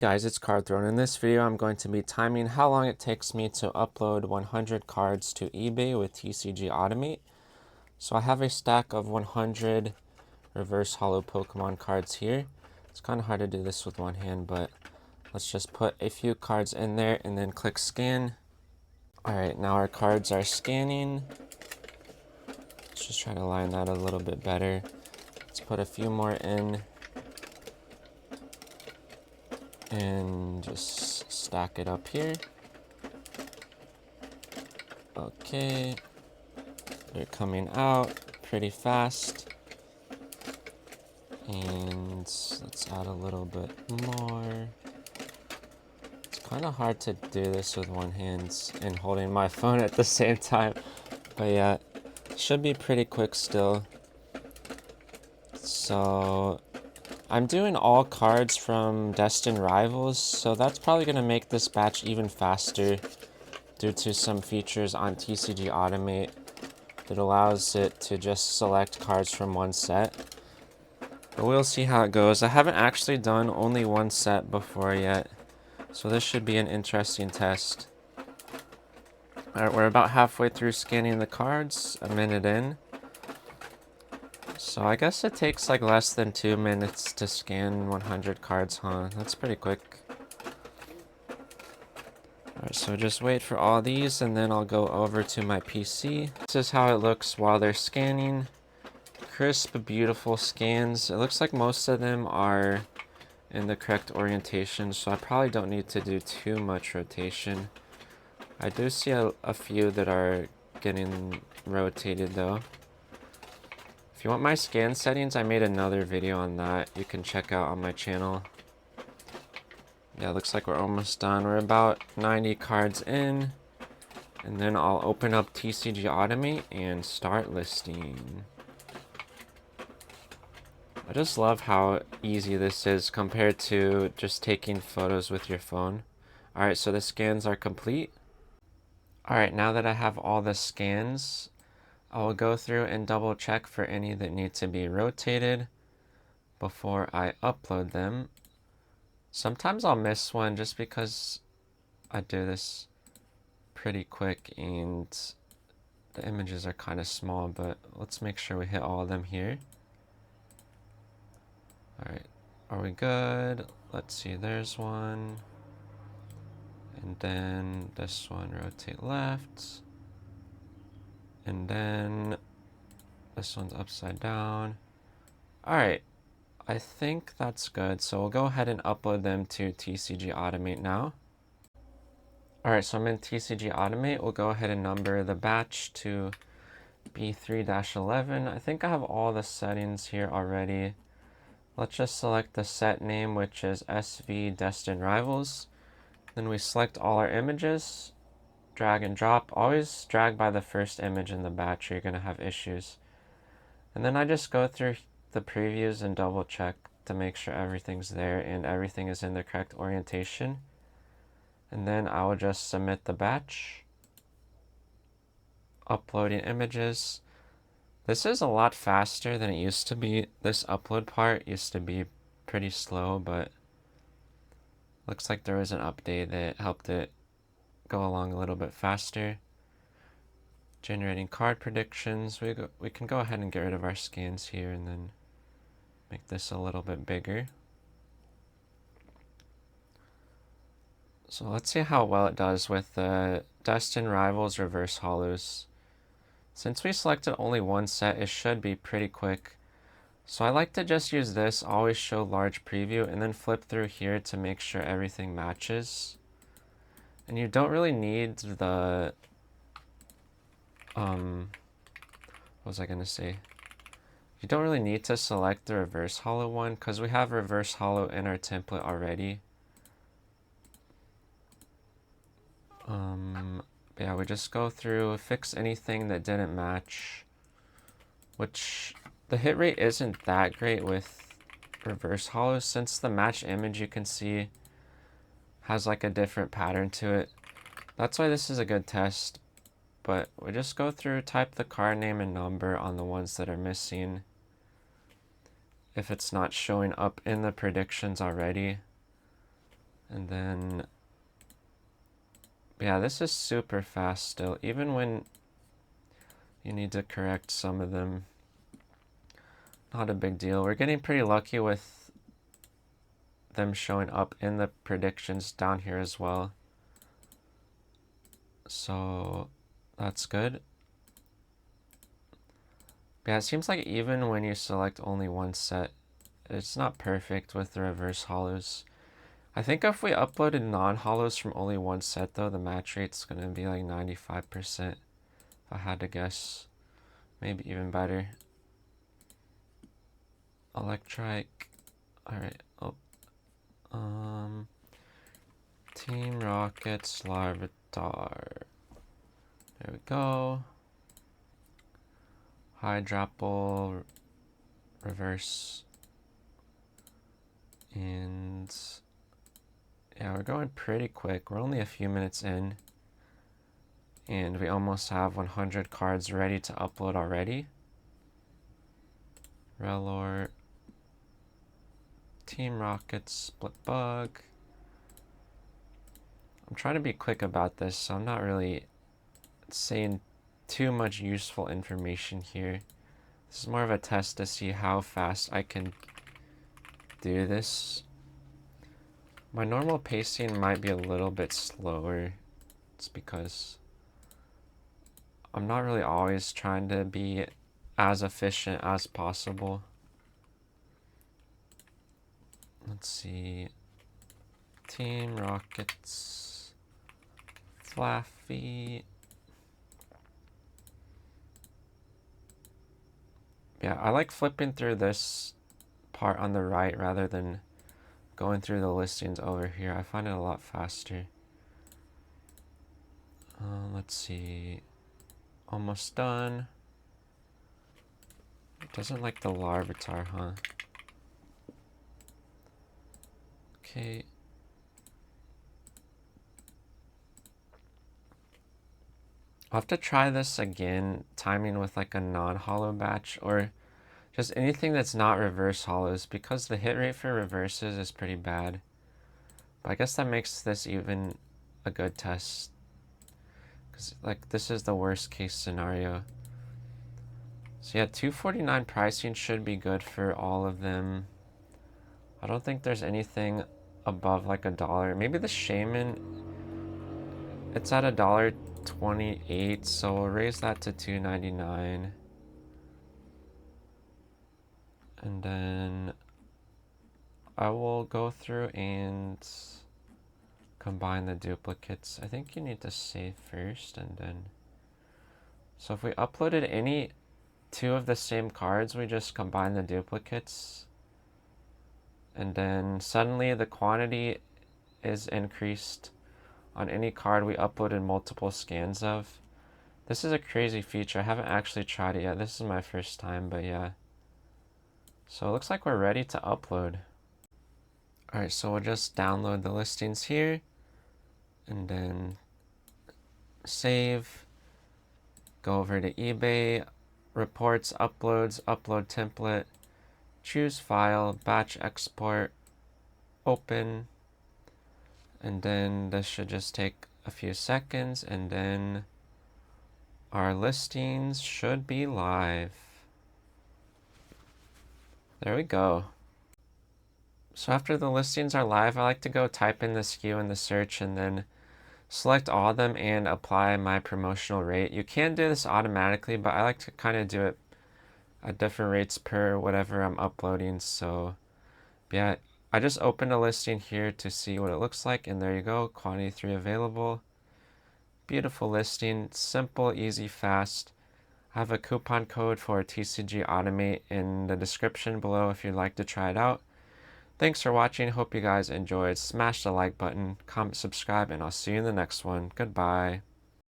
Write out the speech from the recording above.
Guys, it's Card Throne. In this video, I'm going to be timing how long it takes me to upload 100 cards to eBay with TCG Automate. So I have a stack of 100 reverse holo Pokemon cards here. It's kind of hard to do this with one hand, but let's just put a few cards in there and then click scan. Alright, now our cards are scanning. Let's just try to line that a little bit better. Let's put a few more in and just stack it up here. Okay, they're coming out pretty fast. And let's add a little bit more. It's kind of hard to do this with one hand and holding my phone at the same time. But yeah, should be pretty quick still. So I'm doing all cards from Destined Rivals, so that's probably going to make this batch even faster due to some features on TCG Automate that allows it to just select cards from one set. But we'll see how it goes. I haven't actually done only one set before yet, so this should be an interesting test. Alright, we're about halfway through scanning the cards, a minute in. So I guess it takes like less than 2 minutes to scan 100 cards, huh? That's pretty quick. Alright, so just wait for all these and then I'll go over to my PC. This is how it looks while they're scanning. Crisp, beautiful scans. It looks like most of them are in the correct orientation, so I probably don't need to do too much rotation. I do see a few that are getting rotated though. If you want my scan settings, I made another video on that you can check out on my channel. Yeah, looks like we're almost done. We're about 90 cards in. And then I'll open up TCG Automate and start listing. I just love how easy this is compared to just taking photos with your phone. Alright, so the scans are complete. Alright, now that I have all the scans, I will go through and double check for any that need to be rotated before I upload them. Sometimes I'll miss one just because I do this pretty quick and the images are kind of small, but let's make sure we hit all of them here. Alright, are we good? Let's see, there's one. And then this one, rotate left. And then this one's upside down. Alright, I think that's good. So we'll go ahead and upload them to TCG Automate now. Alright, so I'm in TCG Automate. We'll go ahead and number the batch to B3-11. I think I have all the settings here already. Let's just select the set name, which is SV Destined Rivals. Then we select all our images, drag and drop. Always drag by the first image in the batch or you're going to have issues. And then I just go through the previews and double check to make sure everything's there and everything is in the correct orientation. And then I will just submit the batch. Uploading images. This is a lot faster than it used to be. This upload part used to be pretty slow, but looks like there was an update that helped it go along a little bit faster. Generating card predictions. We can go ahead and get rid of our scans here and then make this a little bit bigger. So let's see how well it does with the Destined Rivals reverse holos. Since we selected only one set, it should be pretty quick. So I like to just use this, always show large preview, and then flip through here to make sure everything matches. And you don't really need the, what was I gonna say? You don't really need to select the reverse holo one, because we have reverse holo in our template already. But yeah, we just go through, fix anything that didn't match, which the hit rate isn't that great with reverse holos since the match image you can see has like a different pattern to it. That's why this is a good test. But we just go through, type the card name and number on the ones that are missing if it's not showing up in the predictions already. And then, yeah, this is super fast still, even when you need to correct some of them. Not a big deal. We're getting pretty lucky with them showing up in the predictions down here as well. So that's good. Yeah, it seems like even when you select only one set, it's not perfect with the reverse hollows. I think if we uploaded non-hollows from only one set though, the match rate's gonna be like 95%, if I had to guess. Maybe even better. Electric. Alright. Oh. Team Rockets Larvitar. There we go. Hydrapple reverse. And yeah, we're going pretty quick. We're only a few minutes in. And we almost have 100 cards ready to upload already. Relor. Team Rockets, Split Bug. I'm trying to be quick about this, so I'm not really saying too much useful information here. This is more of a test to see how fast I can do this. My normal pacing might be a little bit slower. It's because I'm not really always trying to be as efficient as possible. Let's see. Team Rockets. Flaffy. Yeah, I like flipping through this part on the right rather than going through the listings over here. I find it a lot faster. Let's see. Almost done. It doesn't like the Larvitar, huh? Okay. I'll have to try this again, timing with like a non-hollow batch or just anything that's not reverse hollows, because the hit rate for reverses is pretty bad. But I guess that makes this even a good test. Because like this is the worst case scenario. So yeah, 249 pricing should be good for all of them. I don't think there's anything above like $1. Maybe the Shaman, it's at $1.28, so we'll raise that to $2.99. And then I will go through and combine the duplicates. I think you need to save first, and then so if we uploaded any two of the same cards, we just combine the duplicates, and then suddenly the quantity is increased on any card we uploaded multiple scans of. This is a crazy feature. I haven't actually tried it yet. This is my first time, but yeah. So it looks like we're ready to upload. Alright, so we'll just download the listings here and then save, go over to eBay, reports, uploads, upload template, choose file, batch export, open, and then this should just take a few seconds, and then our listings should be live. There we go. So after the listings are live, I like to go type in the SKU in the search and then select all of them and apply my promotional rate. You can do this automatically, but I like to kind of do it at different rates per whatever I'm uploading. So yeah, I just opened a listing here to see what it looks like, and there you go, quantity 3 available. Beautiful listing, simple, easy, fast. I have a coupon code for TCG Automate in the description below if you'd like to try it out. Thanks for watching. Hope you guys enjoyed. Smash the like button, comment, subscribe, and I'll see you in the next one. Goodbye.